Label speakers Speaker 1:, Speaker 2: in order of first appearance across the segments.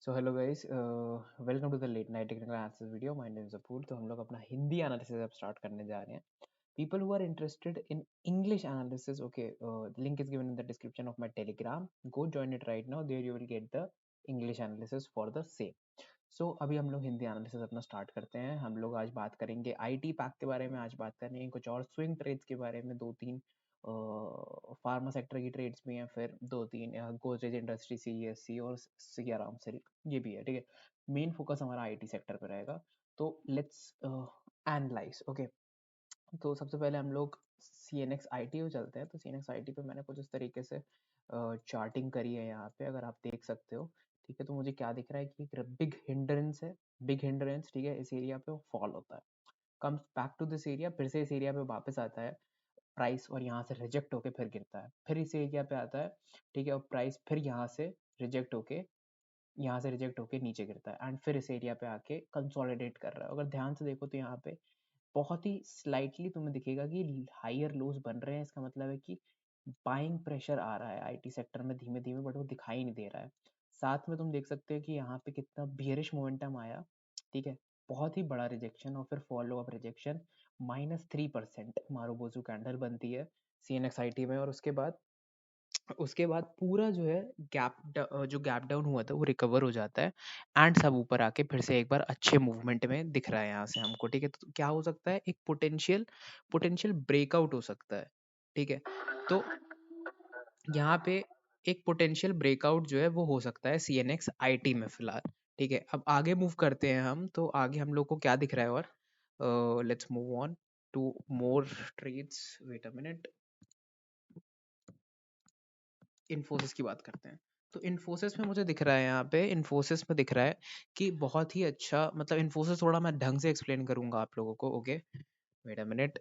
Speaker 1: So hello guys, welcome to the late night technical analysis video. My name is Apoor. तो हम लोग अपना Hindi analysis अब स्टार्ट करने जा रहे हैं। People who are interested in English analysis, okay, link is given in the description of my Telegram. Go join it right now, there you will get the English analysis for the same. So अभी हम लोग Hindi analysis अपना start करते हैं। हम लोग आज बात करेंगे आईटी पैक के बारे में, आज बात करेंगे कुछ और स्विंग ट्रेड्स के बारे में, दो तीन फार्मा सेक्टर की ट्रेड्स भी हैं, फिर दो तीन गोदरेज इंडस्ट्री, सीईएससी और सियाराम सिल्क, ये भी है, ठीक है। मेन फोकस हमारा आईटी सेक्टर पे रहेगा। तो लेट्स एनालाइज, ओके। तो सबसे पहले हम लोग C N X I T को चलते हैं। तो C N X I T पे मैंने कुछ इस तरीके से चार्टिंग करी है यहाँ पे, अगर आप देख सकते हो, ठीक है। तो मुझे क्या दिख रहा है कि एक बिग हिंड्रेंस है, बिग हिंड्रेंस, ठीक है। इस एरिया पे फॉल होता है, comes back to this area, फिर से इस एरिया पे वापस आता है प्राइस, और यहाँ से रिजेक्ट होके फिर गिरता है, फिर इस एरिया पे आता है, ठीक है। और प्राइस फिर यहाँ से रिजेक्ट होके नीचे गिरता है, एंड फिर इस एरिया पे आके कंसोलिडेट कर रहा है। अगर ध्यान से देखो तो यहाँ पे बहुत ही स्लाइटली तुम्हें दिखेगा कि हायर लोज बन रहे हैं। इसका मतलब है कि बाइंग प्रेशर आ रहा है आईटी सेक्टर में धीमे धीमे, बट वो दिखाई नहीं दे रहा है। साथ में तुम देख सकते हो कि यहाँ पे कितना बियरिश मोमेंटम आया, ठीक है। बहुत ही बड़ा रिजेक्शन और फिर follow up rejection, -3% marubozu candle बनती है C N X I T में। और उसके बाद पूरा जो है जो गैप डाउन हुआ था वो रिकवर हो जाता है, एंड सब ऊपर आके फिर से एक बार अच्छे मूवमेंट में दिख रहा है यहाँ से हमको, ठीक है। तो क्या हो सकता है, एक पोटेंशियल पोटेंशियल ब्रेकआउट हो सकता है, ठीक है। तो यहाँ पे एक पोटेंशियल ब्रेकआउट जो है वो हो सकता है C N X I T में फिलहाल, ठीक है। अब आगे मूव करते हैं हम, तो आगे हम लोग को क्या दिख रहा है, और let's move on to more trades. Wait a minute, Infosys की बात करते हैं। तो इन्फोसिस में मुझे दिख रहा है, यहाँ पे इन्फोसिस में दिख रहा है कि बहुत ही अच्छा, मतलब इन्फोसिस थोड़ा मैं ढंग से एक्सप्लेन करूंगा आप लोगों को, ओके। Wait a minute.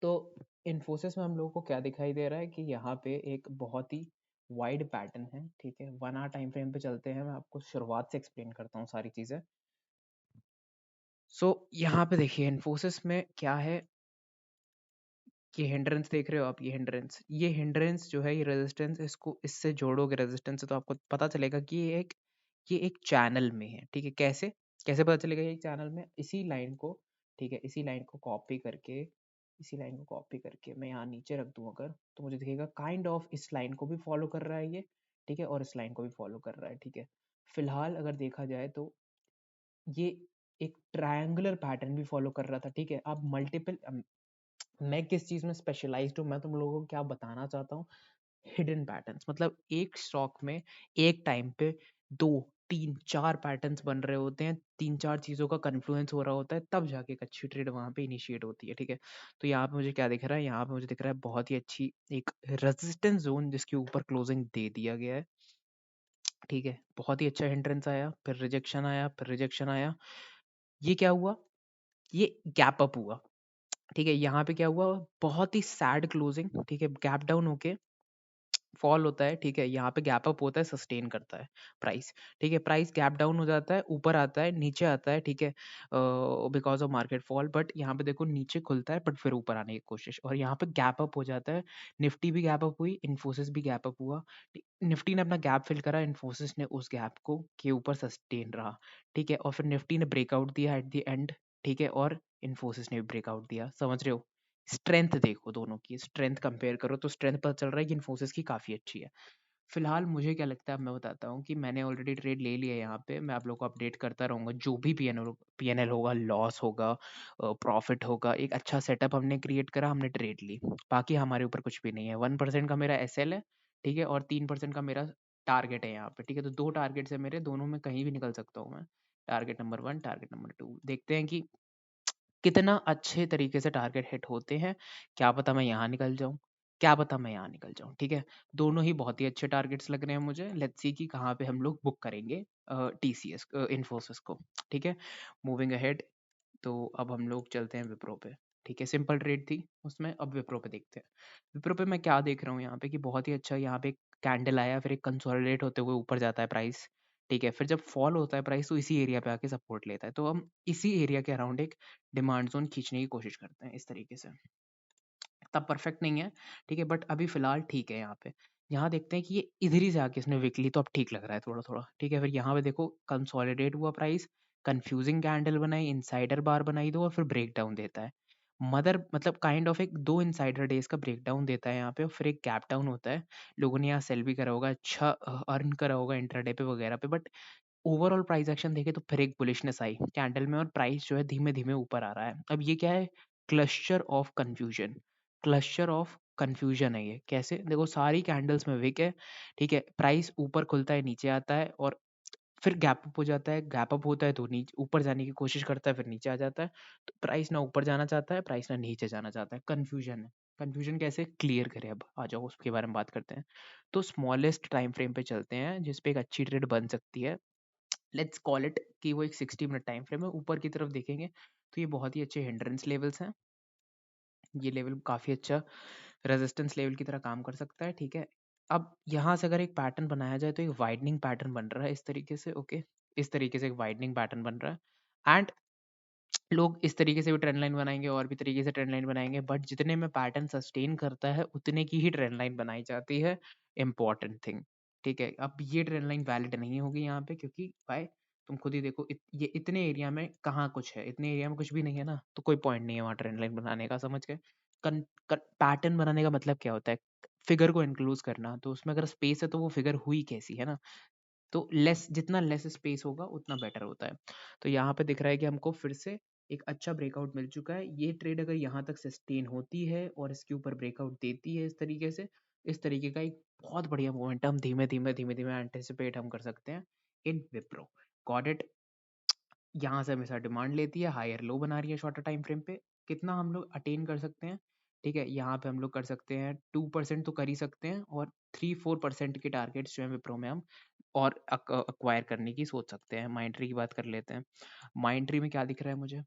Speaker 1: तो इन्फोसिस में हम लोगों को क्या दिखाई दे रहा है कि यहाँ पे एक बहुत ही वाइड पैटर्न है, ठीक है। 1 आवर टाइम फ्रेम पे चलते हैं, मैं आपको शुरुआत से एक्सप्लेन करता हूँ सारी चीज़ें। सो यहाँ पे देखिए इन्फोसिस में क्या है, ये हिंड्रेंस देख रहे हो आप, ये हिंड्रेंस जो है, ये रेजिस्टेंस, इसको इससे जोड़ोगे रेजिस्टेंस से, तो आपको पता चलेगा कि ये एक चैनल में है, ठीक है। कैसे कैसे पता चलेगा ये एक चैनल में, इसी लाइन को, ठीक है, इसी लाइन को कॉपी करके मैं यहाँ नीचे रख दूँ अगर, तो मुझे दिखेगा काइंड ऑफ इस लाइन को भी फॉलो कर रहा है ये, ठीक है, और इस लाइन को भी फॉलो कर रहा है, ठीक है। फिलहाल अगर देखा जाए तो ये एक ट्रायंगुलर पैटर्न भी फॉलो कर रहा था, ठीक है। अब मल्टीपल, मैं किस चीज में स्पेशलाइज्ड हूँ, मैं तुम लोगों को क्या बताना चाहता हूँ, हिडन पैटर्न्स। मतलब एक स्टॉक में एक टाइम पे 2 3 4 पैटर्न्स बन रहे होते हैं, 3 4 चीजों का कन्फ्लुएंस हो रहा होता है, तब जाके एक अच्छी ट्रेड वहां पे इनिशिएट होती है, ठीक है। तो यहाँ पे मुझे क्या दिख रहा है, यहाँ पे मुझे दिख रहा है बहुत ही अच्छी एक रेजिस्टेंस जोन, जिसके ऊपर क्लोजिंग दे दिया गया है, ठीक है। बहुत ही अच्छा एंट्रेंस आया, फिर रिजेक्शन आया, फिर रिजेक्शन आया। ये क्या हुआ, ये गैप अप हुआ, ठीक है। यहाँ पे क्या हुआ, बहुत ही सैड क्लोजिंग, ठीक है। गैप डाउन होके फॉल होता है, ठीक है। यहाँ पे गैप अप होता है, सस्टेन करता है प्राइस, ठीक है। प्राइस गैप डाउन हो जाता है, ऊपर आता है, नीचे आता है, ठीक है, because of market fall. But यहाँ पे देखो नीचे खुलता है, बट फिर ऊपर आने की कोशिश, और यहाँ पे गैप अप हो जाता है। निफ्टी भी गैप अप हुई, इन्फोसिस भी गैप अप हुआ। निफ्टी ने अपना गैप फिल करा, इन्फोसिस ने उस गैप को के ऊपर सस्टेन रहा, ठीक है। और फिर निफ्टी ने ब्रेकआउट दिया एट द एंड, ठीक है, और इन्फोसिस ने भी ब्रेकआउट दिया, समझ रहे हो। स्ट्रेंथ देखो, दोनों की स्ट्रेंथ कंपेयर करो, तो स्ट्रेंथ पता चल रहा है कि इन्फोसिस की काफ़ी अच्छी है। फिलहाल मुझे क्या लगता है, अब मैं बताता हूँ कि मैंने ऑलरेडी ट्रेड ले लिया है यहाँ पे। मैं आप लोग को अपडेट करता रहूँगा, जो भी पीएनएल होगा, लॉस होगा, प्रॉफिट होगा, एक अच्छा सेटअप हमने क्रिएट करा, हमने ट्रेड ली, बाकी हमारे ऊपर कुछ भी नहीं है। 1% का मेरा एसएल है, ठीक है, और 3% का मेरा टारगेट है यहाँ पे, ठीक है। तो 2 टारगेट्स है मेरे, दोनों में कहीं भी निकल सकता हूँ मैं। टारगेट नंबर 1, टारगेट नंबर 2, देखते हैं कि कितना अच्छे तरीके से टारगेट हिट होते हैं। क्या पता मैं यहाँ निकल जाऊँ, क्या पता मैं यहाँ निकल जाऊँ, ठीक है। दोनों ही बहुत ही अच्छे टारगेट्स लग रहे हैं मुझे। लेट्स सी कि कहाँ पे हम लोग बुक करेंगे टीसीएस इन्फोसिस को, ठीक है। मूविंग अहेड, तो अब हम लोग चलते हैं विप्रो पे, ठीक है। सिंपल ट्रेड थी उसमें, अब विप्रो पे देखते हैं। विप्रो पे मैं क्या देख रहा हूँ यहाँ पे, कि बहुत ही अच्छा यहाँ पे एक कैंडल आया, फिर एक कंसोलिडेट होते हुए ऊपर जाता है प्राइस, ठीक है। फिर जब फॉल होता है प्राइस, तो इसी एरिया पे आके सपोर्ट लेता है, तो हम इसी एरिया के अराउंड एक डिमांड जोन खींचने की कोशिश करते हैं इस तरीके से। तब परफेक्ट नहीं है, ठीक है, बट अभी फिलहाल ठीक है यहाँ पे। यहाँ देखते हैं कि ये इधर ही से आके इसने विक ली, तो अब ठीक लग रहा है थोड़ा थोड़ा, ठीक है। फिर यहाँ पे देखो कंसोलिडेट हुआ प्राइस, कंफ्यूजिंग कैंडल बनाई, इनसाइडर बार बनाई दो, और फिर ब्रेक डाउन देता है। मदर मतलब काइंड ऑफ एक दो इनसाइडर डेज का ब्रेक डाउन देता है यहाँ पे, और फिर एक गैप डाउन होता है। लोगों ने यहाँ सेल भी करा होगा, अच्छा अर्न करा होगा इंट्राडे पे वगैरह पे, बट ओवरऑल प्राइस एक्शन देखे तो फिर एक बुलिशनेस आई कैंडल में, और प्राइस जो है धीमे धीमे ऊपर आ रहा है। अब ये क्या है, cluster of confusion, cluster of confusion है ये। कैसे देखो, सारी कैंडल्स में विक है, ठीक है, प्राइस ऊपर खुलता है नीचे आता है, और फिर गैप अप हो जाता है, गैप अप होता है तो नीचे ऊपर जाने की कोशिश करता है, फिर नीचे आ जाता है। तो प्राइस ना ऊपर जाना चाहता है, प्राइस ना नीचे जाना चाहता है, कंफ्यूजन है। कंफ्यूजन कैसे क्लियर करें, अब आ जाओ उसके बारे में बात करते हैं। तो स्मॉलेस्ट टाइम फ्रेम पे चलते हैं जिसपे एक अच्छी ट्रेड बन सकती है। लेट्स कॉल इट कि वो एक 60 मिनट टाइम फ्रेम है। ऊपर की तरफ देखेंगे तो ये बहुत ही अच्छे हिंड्रेंस लेवल्स हैं। ये लेवल काफ़ी अच्छा रेजिस्टेंस लेवल की तरह काम कर सकता है, ठीक है। अब यहाँ से अगर एक पैटर्न बनाया जाए तो एक वाइडनिंग पैटर्न बन रहा है इस तरीके से, ओके। इस तरीके से एक वाइडनिंग पैटर्न बन रहा है, एंड लोग इस तरीके से भी ट्रेंड लाइन बनाएंगे और भी तरीके से ट्रेंड लाइन बनाएंगे, बट जितने में पैटर्न सस्टेन करता है उतने की ही ट्रेंड लाइन बनाई जाती है। इंपॉर्टेंट थिंग, ठीक है। अब ये ट्रेंड लाइन वैलिड नहीं होगी यहाँ पे, क्योंकि भाई तुम खुद ही देखो, ये इतने एरिया में कहाँ कुछ है, इतने एरिया में कुछ भी नहीं है ना, तो कोई पॉइंट नहीं है वहाँ ट्रेंड लाइन बनाने का, समझ गए। पैटर्न बनाने का मतलब क्या होता है, फिगर को इंक्लूज करना, तो उसमें अगर स्पेस है तो वो फिगर हुई कैसी है ना, तो लेस, जितना लेस स्पेस होगा उतना बेटर होता है। तो यहाँ पे दिख रहा है कि हमको फिर से एक अच्छा ब्रेकआउट मिल चुका है। ये ट्रेड अगर यहाँ तक सस्टेन होती है और इसके ऊपर ब्रेकआउट देती है इस तरीके से, इस तरीके का एक बहुत बढ़िया मोमेंटम धीमे धीमे धीमे धीमे एंटिसिपेट हम कर सकते हैं इन विप्रो। Got it. यहाँ से हमेशा डिमांड लेती है, हायर लो बना रही है शॉर्टर टाइम फ्रेम पे। कितना हम लोग अटेन कर सकते हैं, ठीक है, यहाँ पे हम लोग कर सकते हैं 2% तो कर ही सकते हैं, और 3-4% के टारगेट्स जो है विप्रो में हम और अक्वायर करने की सोच सकते हैं। माइंड ट्री की बात कर लेते हैं। माइंड ट्री में क्या दिख रहा है मुझे,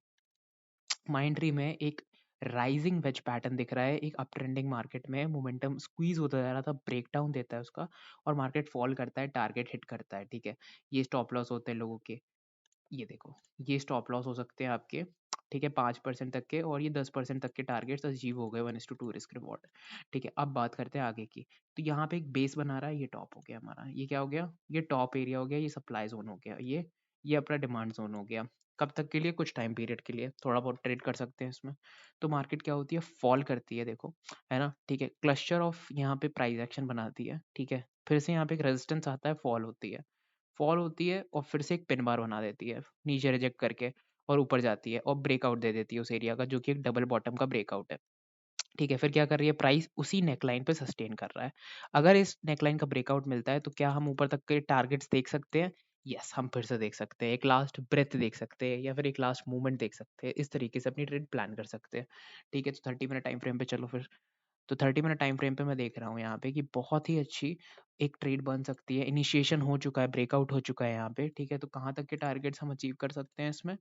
Speaker 1: माइंड ट्री में एक राइजिंग वेज पैटर्न दिख रहा है। एक अप ट्रेंडिंग मार्केट में मोमेंटम स्क्वीज होता जा रहा था, ब्रेक डाउन देता है उसका, और मार्केट फॉल करता है, टारगेट हिट करता है, ठीक है। ये स्टॉप लॉस होते हैं लोगों के, ये देखो, ये स्टॉप लॉस हो सकते हैं आपके, ठीक है, 5% तक के, और ये 10% तक के टारगेट्स अचीव हो गए 1:2 रिस्क रिवॉर्ड, ठीक है। अब बात करते हैं आगे की। तो यहाँ पे एक बेस बना रहा है, ये टॉप हो गया हमारा, ये क्या हो गया, ये टॉप एरिया हो गया, ये सप्लाई जोन हो गया, ये अपना डिमांड जोन हो गया। कब तक के लिए, कुछ टाइम पीरियड के लिए थोड़ा बहुत ट्रेड कर सकते हैं इसमें। तो मार्केट क्या होती है, फॉल करती है, देखो, है ना, ठीक है। क्लस्टर ऑफ यहाँ पे प्राइस एक्शन बनाती है, ठीक है। फिर से यहाँ पे एक रेजिस्टेंस आता है, फॉल होती है, फॉल होती है, और फिर से एक पिन बार बना देती है नीचे रिजेक्ट करके, और ऊपर जाती है और ब्रेकआउट दे देती है उस एरिया का, जो कि एक डबल बॉटम का ब्रेकआउट है, ठीक है। फिर क्या कर रही है, प्राइस उसी नेकलाइन पे सस्टेन कर रहा है। अगर इस नेकलाइन का ब्रेकआउट मिलता है तो क्या हम ऊपर तक के टारगेट्स देख सकते हैं, यस, हम फिर से देख सकते हैं, एक लास्ट ब्रेथ देख सकते हैं, या फिर एक लास्ट मूवमेंट देख सकते हैं। इस तरीके से अपनी ट्रेड प्लान कर सकते हैं, ठीक है। तो 30 मिनट टाइम फ्रेम पे चलो फिर। तो 30 मिनट टाइम फ्रेम पे मैं देख रहा हूँ यहाँ पे कि बहुत ही अच्छी एक ट्रेड बन सकती है। इनिशिएशन हो चुका है, ब्रेकआउट हो चुका है यहाँ पे, ठीक है। तो कहाँ तक के टारगेट्स हम अचीव कर सकते हैं इसमें,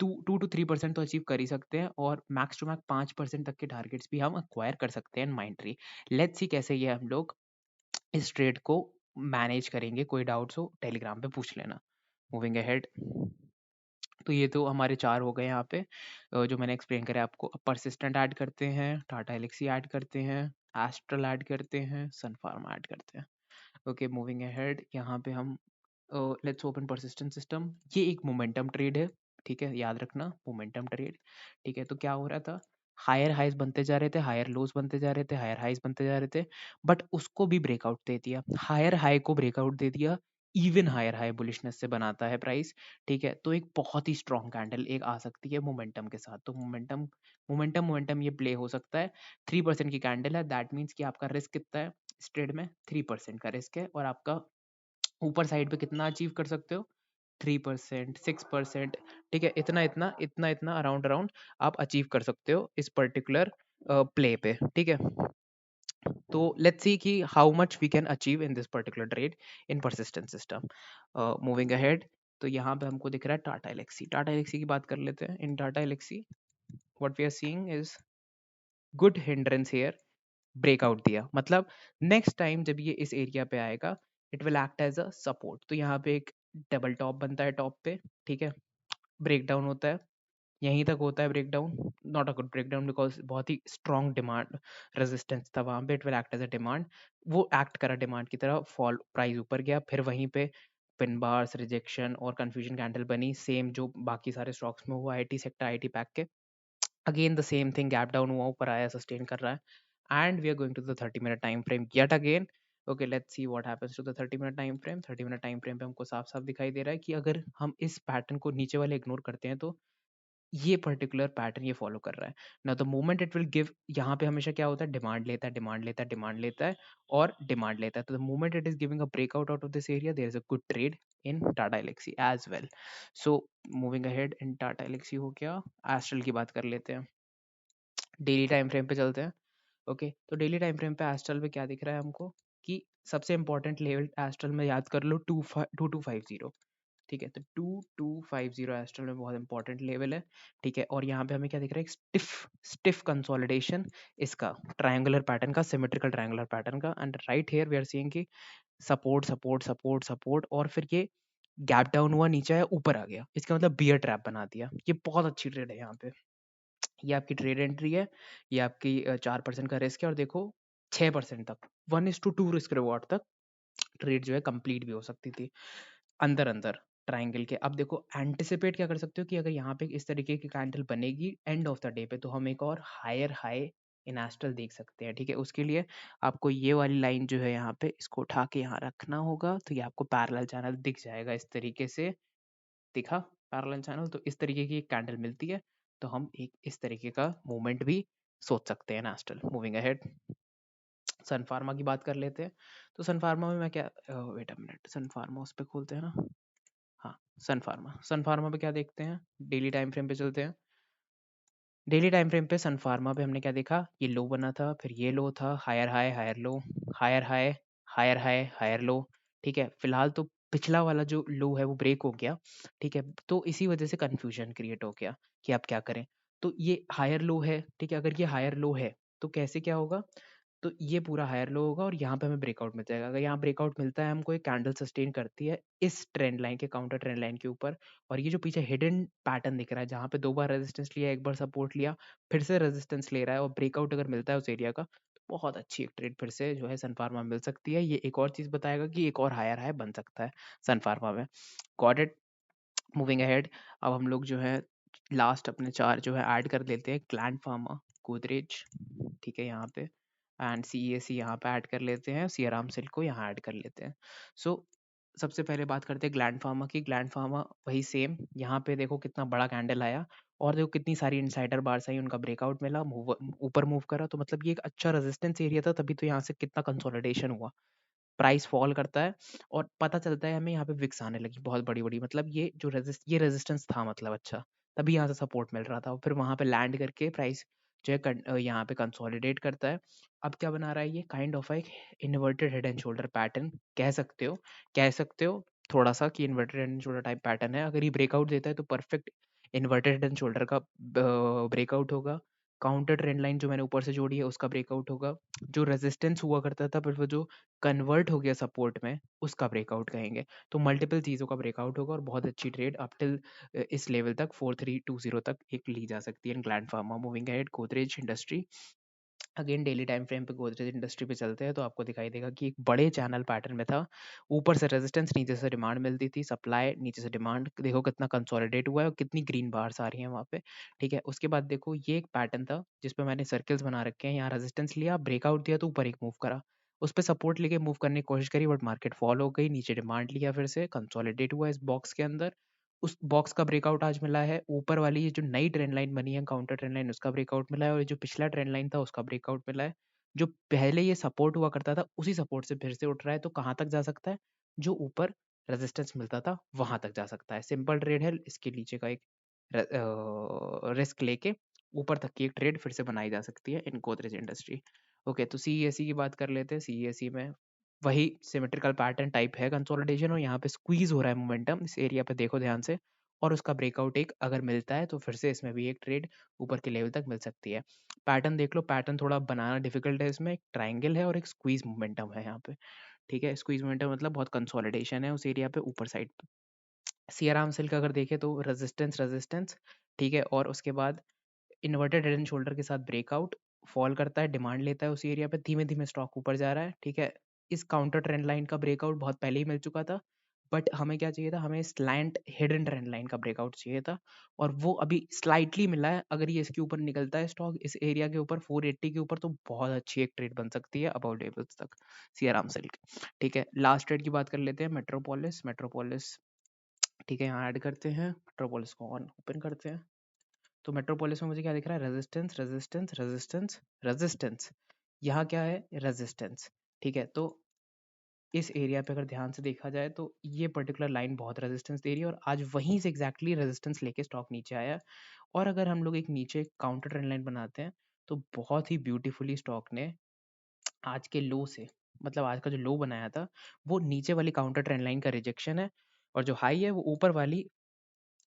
Speaker 1: 2-3% तो अचीव कर ही सकते हैं, और मैक्स टू मैक्स 5% तक के टारगेट्स भी हम अक्वायर कर सकते हैं माइंड ट्री। लेट्स सी कैसे ये हम लोग इस ट्रेड को मैनेज करेंगे। कोई डाउट्स हो टेलीग्राम पे पूछ लेना। मूविंग अहेड, तो ये तो हमारे 4 हो गए यहाँ पे, जो मैंने एक्सप्लेन करे आपको। अब परसिस्टेंट ऐड करते हैं, टाटा एलेक्सी ऐड करते हैं, एस्ट्रल ऐड करते हैं, सन फार्मा ऐड करते हैं। ओके, मूविंग अहेड, यहाँ पे हम लेट्स ओपन परसिस्टेंट सिस्टम। ये एक मोमेंटम ट्रेड है, ठीक है, याद रखना, मोमेंटम ट्रेड, ठीक है। तो क्या हो रहा था, हायर हाइज बनते जा रहे थे, हायर लोज बनते जा रहे थे, हायर हाइज बनते जा रहे थे, बट उसको भी ब्रेकआउट दे दिया, हायर हाई को ब्रेकआउट दे दिया, इवन हायर हाई बुलिशनेस से बनाता है प्राइस, ठीक है। तो एक बहुत ही स्ट्रॉन्ग कैंडल एक आ सकती है मोमेंटम के साथ। तो मोमेंटम मोमेंटम मोमेंटम ये प्ले हो सकता है। 3% की कैंडल है, दैट मीन्स कि आपका रिस्क कितना है इस ट्रेड में, 3% का रिस्क है, और आपका ऊपर साइड पे कितना अचीव कर सकते हो, 3%, 6%, ठीक है। इतना इतना इतना इतना अराउंड अराउंड आप अचीव कर सकते हो इस पर्टिकुलर प्ले पे, ठीक है। तो लेट्स सी कि how much we can achieve in this particular trade in Persistent system. Moving ahead, तो यहाँ पे हमको दिख रहा है टाटा एलेक्सी। टाटा एलेक्सी की बात कर लेते हैं। In Tata Elxsi what we are seeing is good hindrance here, breakout दिया, मतलब नेक्स्ट टाइम जब ये इस एरिया पे आएगा it will act as a support. तो यहाँ पे एक डबल टॉप बनता है टॉप पे, ठीक है, ब्रेक डाउन होता है, यहीं तक होता है breakdown, not a good breakdown because बहुत ही स्ट्रॉन्ग डिमांड रेजिस्टेंस था वहाँ पे, it will act as a demand, वो एक्ट करा डिमांड की तरह, फॉल प्राइस ऊपर गया, फिर वहीं पे पिन बार्स रिजेक्शन और कंफ्यूजन कैंडल बनी, सेम जो बाकी सारे स्टॉक्स में हुआ आईटी सेक्टर आईटी पैक के, again the same thing, gap down हुआ, ऊपर आया, सस्टेन कर रहा है, and we are going to the 30 minute time frame yet again. Okay, let's see what happens to the 30 minute time frame. 30 minute time frame पे हमको साफ साफ दिखाई दे रहा है कि अगर हम इस पैटर्न को नीचे वाले इग्नोर करते हैं तो ये पर्टिकुलर पैटर्न ये फॉलो कर रहा है ना, the moment it will give, यहाँ पे हमेशा क्या होता है, डिमांड लेता है, डिमांड लेता है, डिमांड लेता है और डिमांड लेता है, तो the moment it is giving a breakout out of this area, there is a good trade in Tata Elxsi as well. So moving ahead, in Tata Elxsi हो गया, एस्ट्रल की बात कर लेते हैं, डेली टाइम फ्रेम पे चलते हैं। ओके, तो डेली टाइम फ्रेम पे एस्ट्रल पे क्या दिख रहा है हमको कि सबसे इंपॉर्टेंट लेवल एस्ट्रल में याद कर लो, 2250, ठीक है, तो 2250 एस्ट्रल में बहुत इंपॉर्टेंट लेवल है, ठीक है, और यहाँ पे हमें क्या दिख रहा है, एक स्टिफ स्टिफ कंसोलिडेशन इसका, ट्रायंगुलर पैटर्न का, सिमेट्रिकल ट्रायंगुलर पैटर्न का, and right here we are seeing कि सपोर्ट सपोर्ट सपोर्ट सपोर्ट, और फिर ये गैप डाउन हुआ, नीचे आया, ऊपर आ गया, इसका मतलब बियर ट्रैप बना दिया, ये बहुत अच्छी ट्रेड है यहाँ पे, ये आपकी ट्रेड एंट्री है, ये आपकी 4% का रिस्क है, और देखो 6% तक, 1:2 रिस्क रिवॉर्ड तक ट्रेड जो है कंप्लीट भी हो सकती थी अंदर अंदर ट्राइंगल के। अब देखो एंटिसिपेट क्या कर सकते हो कि अगर यहाँ पे इस तरीके की कैंडल बनेगी एंड ऑफ द डे पे, तो हम एक और हायर हाई इन एस्ट्रल देख सकते हैं, ठीक है, उसके लिए आपको ये वाली लाइन जो है यहाँ पे, इसको उठा के यहाँ रखना होगा, तो ये आपको पैरेलल चैनल दिख जाएगा इस तरीके से, दिखा पैरेलल चैनल, तो इस तरीके की एक कैंडल मिलती है, तो हम एक इस तरीके का मूवमेंट भी सोच सकते हैं एस्ट्रल। मूविंग अहेड, सन फार्मा की बात कर लेते हैं, तो सन फार्मा में मैं क्या, wait a minute, Sun pharma उस पर खोलते हैं ना, हाँ, सन फार्मा, सन फार्मा पे क्या देखते हैं, डेली टाइम फ्रेम पे चलते हैं, डेली टाइम फ्रेम पे सन फार्मा पे हमने क्या देखा, ये लो बना था, फिर ये लो था, higher high higher low, higher high higher high higher low, ठीक है, फिलहाल तो पिछला वाला जो लो है वो ब्रेक हो गया, ठीक है, तो इसी वजह से कंफ्यूजन क्रिएट हो गया कि आप क्या करें, तो ये हायर लो है, ठीक है, अगर ये हायर लो है तो कैसे क्या होगा, तो ये पूरा हायर लो होगा और यहाँ पे हमें ब्रेकआउट मिल जाएगा, अगर यहाँ ब्रेकआउट मिलता है हमको, एक कैंडल सस्टेन करती है इस ट्रेंड लाइन के, काउंटर ट्रेंड लाइन के ऊपर, और ये जो पीछे हिडन पैटर्न दिख रहा है जहाँ पे 2 बार रेजिस्टेंस लिया, एक बार सपोर्ट लिया, फिर से रेजिस्टेंस ले रहा है, और ब्रेकआउट अगर मिलता है उस एरिया का, तो बहुत अच्छी एक ट्रेड फिर से जो है सन फार्मा मिल सकती है, ये एक और चीज बताएगा कि एक और हायर हाई बन सकता है सन फार्मा में। Got it. मूविंग अहेड, अब हम लोग जो है लास्ट अपने 4 जो है ऐड कर लेते हैं, ग्लैंड फार्मा, गोदरेज, ठीक है, यहाँ पे एंड सी ए सी यहाँ पे ऐड कर लेते हैं, सियाराम सिल्क को यहाँ ऐड कर लेते हैं। सो सबसे पहले बात करते हैं ग्लैंड फार्मा की, ग्लैंड फार्मा वही सेम, यहाँ पे देखो कितना बड़ा कैंडल आया, और देखो कितनी सारी इनसाइडर बार्स आई, उनका ब्रेकआउट मिला, मूव ऊपर मूव करा, तो मतलब ये एक अच्छा रेजिस्टेंस एरिया था, तभी तो यहाँ से कितना कंसोलिडेशन हुआ, प्राइस फॉल करता है और पता चलता है हमें यहाँ पे विक्स आने लगी बहुत बड़ी बड़ी, मतलब ये रेजिस्टेंस था, मतलब अच्छा, तभी यहाँ से सपोर्ट मिल रहा था, और फिर वहां पे लैंड करके प्राइस जो है यहाँ पे कंसोलिडेट करता है। अब क्या बना रहा है, ये काइंड ऑफ एक inverted head and shoulder pattern कह सकते हो, कह सकते हो थोड़ा सा कि inverted head and shoulder type pattern है, अगर ये ब्रेकआउट देता है तो perfect inverted head and shoulder का ब्रेकआउट होगा, काउंटर ट्रेंड लाइन जो मैंने ऊपर से जोड़ी है उसका ब्रेकआउट होगा, जो रेजिस्टेंस हुआ करता था फिर वो जो कन्वर्ट हो गया सपोर्ट में, उसका ब्रेकआउट कहेंगे, तो मल्टीपल चीज़ों का ब्रेकआउट होगा, और बहुत अच्छी ट्रेड अप टिल इस लेवल तक 4320 तक एक ली जा सकती है gland pharma. Moving ahead, Godrej industry, again daily time frame पे गोदरेज इंडस्ट्री पे चलते हैं, तो आपको दिखाई देगा कि एक बड़े चैनल पैटर्न में था, ऊपर से रेजिस्टेंस, नीचे से डिमांड मिलती थी, सप्लाई, नीचे से डिमांड, देखो कितना कंसोलिडेट हुआ है और कितनी ग्रीन बार्स आ रही हैं वहाँ पे, ठीक है, उसके बाद देखो ये एक पैटर्न था जिसपे मैंने सर्कल्स बना रखे हैं, यहाँ रेजिस्टेंस लिया, ब्रेकआउट दिया, तो ऊपर एक मूव करा, उस पर सपोर्ट लेके मूव करने की कोशिश करी, बट मार्केट फॉल हो गई, नीचे डिमांड लिया, फिर से कंसोलिडेट हुआ इस बॉक्स के अंदर, उस बॉक्स का ब्रेकआउट आज मिला है, ऊपर वाली ये जो नई ट्रेंड लाइन बनी है काउंटर ट्रेंड लाइन, उसका ब्रेकआउट मिला है, और ये जो पिछला ट्रेंड लाइन था उसका ब्रेकआउट मिला है, जो पहले ये सपोर्ट हुआ करता था उसी सपोर्ट से फिर से उठ रहा है, तो कहाँ तक जा सकता है, जो ऊपर रेजिस्टेंस मिलता था वहां तक जा सकता है, सिंपल ट्रेड है, इसके नीचे का एक रिस्क लेके ऊपर तक की एक ट्रेड फिर से बनाई जा सकती है इन गोदरेज इंडस्ट्री। ओके, तो सीईएससी की बात कर लेते हैं, सीईएससी में वही सिमेट्रिकल पैटर्न टाइप है कंसोलिडेशन, और यहाँ पे स्क्वीज हो रहा है मोमेंटम, इस एरिया पे देखो ध्यान से, और उसका ब्रेकआउट एक अगर मिलता है तो फिर से इसमें भी एक ट्रेड ऊपर के लेवल तक मिल सकती है। पैटर्न देख लो, पैटर्न थोड़ा बनाना डिफिकल्ट है, इसमें एक ट्राइंगल है और एक स्क्वीज मोमेंटम है यहाँ पे, ठीक है, स्क्वीज मोमेंटम मतलब बहुत कंसोलिडेशन है उस एरिया पे ऊपर साइड पे, सियाराम सिल्क अगर देखें तो रेजिस्टेंस रेजिस्टेंस, ठीक है, और उसके बाद इन्वर्टेड हेड एंड शोल्डर के साथ ब्रेकआउट, फॉल करता है, डिमांड लेता है उस एरिया पे, धीमे धीमे स्टॉक ऊपर जा रहा है, ठीक है। इस काउंटर ट्रेंड लाइन का ब्रेकआउट बहुत पहले ही मिल चुका था, बट हमें क्या चाहिए था, हमें स्लैंट हिडन ट्रेंड लाइन का ब्रेकआउट चाहिए था, और वो अभी स्लाइटली मिला है। अगर ये इसके ऊपर निकलता है स्टॉक इस एरिया के ऊपर 480 के ऊपर, तो बहुत अच्छी एक ट्रेड बन सकती है अबाउट लेवल्स तक सियाराम सिल्क, ठीक है। लास्ट ट्रेड की बात कर लेते हैं, मेट्रोपोलिस। मेट्रोपोलिस, ठीक है, यहाँ ऐड करते हैं, मेट्रोपोलिस को ऑन ओपन करते हैं। तो मेट्रोपोलिस में मुझे क्या दिख रहा है, रेजिस्टेंस रेजिस्टेंस रेजिस्टेंस रेजिस्टेंस, यहाँ क्या है, रेजिस्टेंस, ठीक है। तो इस एरिया पे अगर ध्यान से देखा जाए तो ये पर्टिकुलर लाइन बहुत रेजिस्टेंस दे रही है, और आज वहीं से एग्जैक्टली रेजिस्टेंस लेके स्टॉक नीचे आया है। और अगर हम लोग एक नीचे काउंटर ट्रेंड लाइन बनाते हैं, तो बहुत ही ब्यूटीफुली स्टॉक ने आज के लो से, मतलब आज का जो लो बनाया था, वो नीचे वाली काउंटर ट्रेंड लाइन का रिजेक्शन है, और जो हाई है वो ऊपर वाली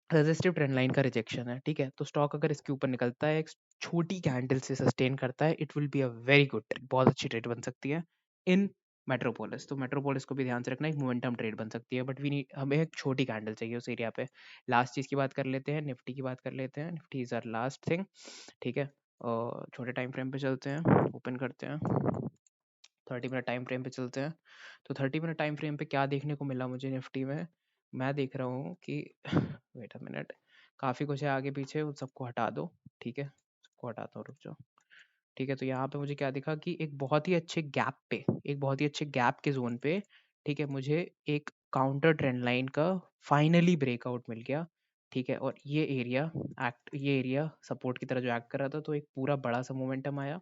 Speaker 1: रेजिस्टिव ट्रेंड लाइन का रिजेक्शन है, ठीक है। तो स्टॉक अगर इसके ऊपर निकलता है, एक छोटी कैंडल से सस्टेन करता है, it will be a very good trade, बहुत अच्छी ट्रेड बन सकती है इन मेट्रोपोलिस। तो मेट्रोपोलिस को भी ध्यान से रखना, एक मोमेंटम ट्रेड बन सकती है, बट वी नीड, हमें एक छोटी कैंडल चाहिए उस एरिया पे। लास्ट चीज की बात कर लेते हैं, निफ्टी की बात कर लेते हैं, Nifty is our last thing, ठीक है। और छोटे टाइम फ्रेम पे चलते हैं, ओपन करते हैं, 30 मिनट टाइम फ्रेम पे चलते हैं। तो 30 मिनट टाइम फ्रेम पे क्या देखने को मिला मुझे निफ्टी में, मैं देख रहा हूँ कि वेट अ मिनट, काफ़ी कुछ है आगे पीछे, उन सबको हटा दो, ठीक है, सबको हटाता हूँ, रुक जाओ, ठीक है। तो यहाँ पे मुझे क्या दिखा कि एक बहुत ही अच्छे गैप पे, एक बहुत ही अच्छे गैप के जोन पे, ठीक है, मुझे एक काउंटर ट्रेंड लाइन का फाइनली ब्रेकआउट मिल गया, ठीक है। और ये एरिया सपोर्ट की तरह जो एक्ट कर रहा था, तो एक पूरा बड़ा सा मोमेंटम आया,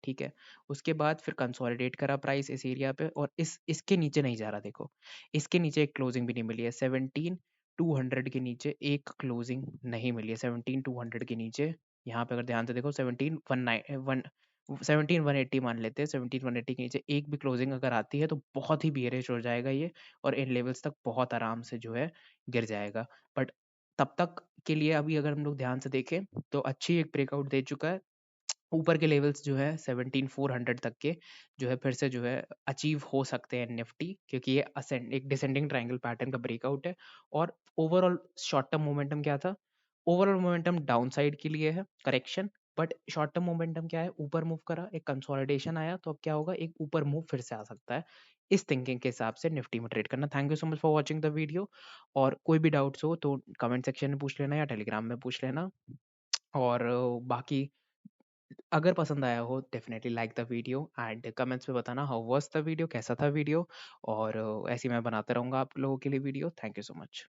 Speaker 1: ठीक है। उसके बाद फिर कंसोलिडेट करा प्राइस इस एरिया पे, और इसके नीचे नहीं जा रहा, देखो इसके नीचे एक क्लोजिंग भी नहीं मिली है, 17,200 के नीचे एक क्लोजिंग नहीं मिली है, 17,200 के नीचे। यहाँ पे अगर ध्यान से देखो 17,180 मान लेते हैं, 17,180 के नीचे एक भी क्लोजिंग अगर आती है, तो बहुत ही बियरिश हो जाएगा ये, और इन लेवल्स तक बहुत आराम से जो है गिर जाएगा। बट तब तक के लिए अभी अगर हम लोग ध्यान से देखें, तो अच्छी एक ब्रेकआउट दे चुका है, ऊपर के लेवल्स जो है 17,400 तक के जो है फिर से जो है अचीव हो सकते हैं निफ्टी, क्योंकि ये असेंड एक डिसेंडिंग ट्रायंगल पैटर्न का ब्रेकआउट है। और ओवरऑल शॉर्ट टर्म मोमेंटम क्या था, ओवरऑल मोमेंटम डाउन साइड के लिए है, correction, but short term momentum क्या है, ऊपर मूव करा, एक कंसोलिडेशन आया, तो अब क्या होगा, एक ऊपर मूव फिर से आ सकता है। इस थिंकिंग के हिसाब से निफ्टी में ट्रेड करना। Thank you so much for watching the video, और कोई भी डाउट्स हो तो कमेंट सेक्शन में पूछ लेना या टेलीग्राम में पूछ लेना। और बाकी अगर पसंद आया हो, definitely like the video, and comments में बताना हाउ वाज द वीडियो, कैसा था वीडियो, और ऐसे ही मैं बनाता रहूँगा आप लोगों के लिए video. Thank you so much.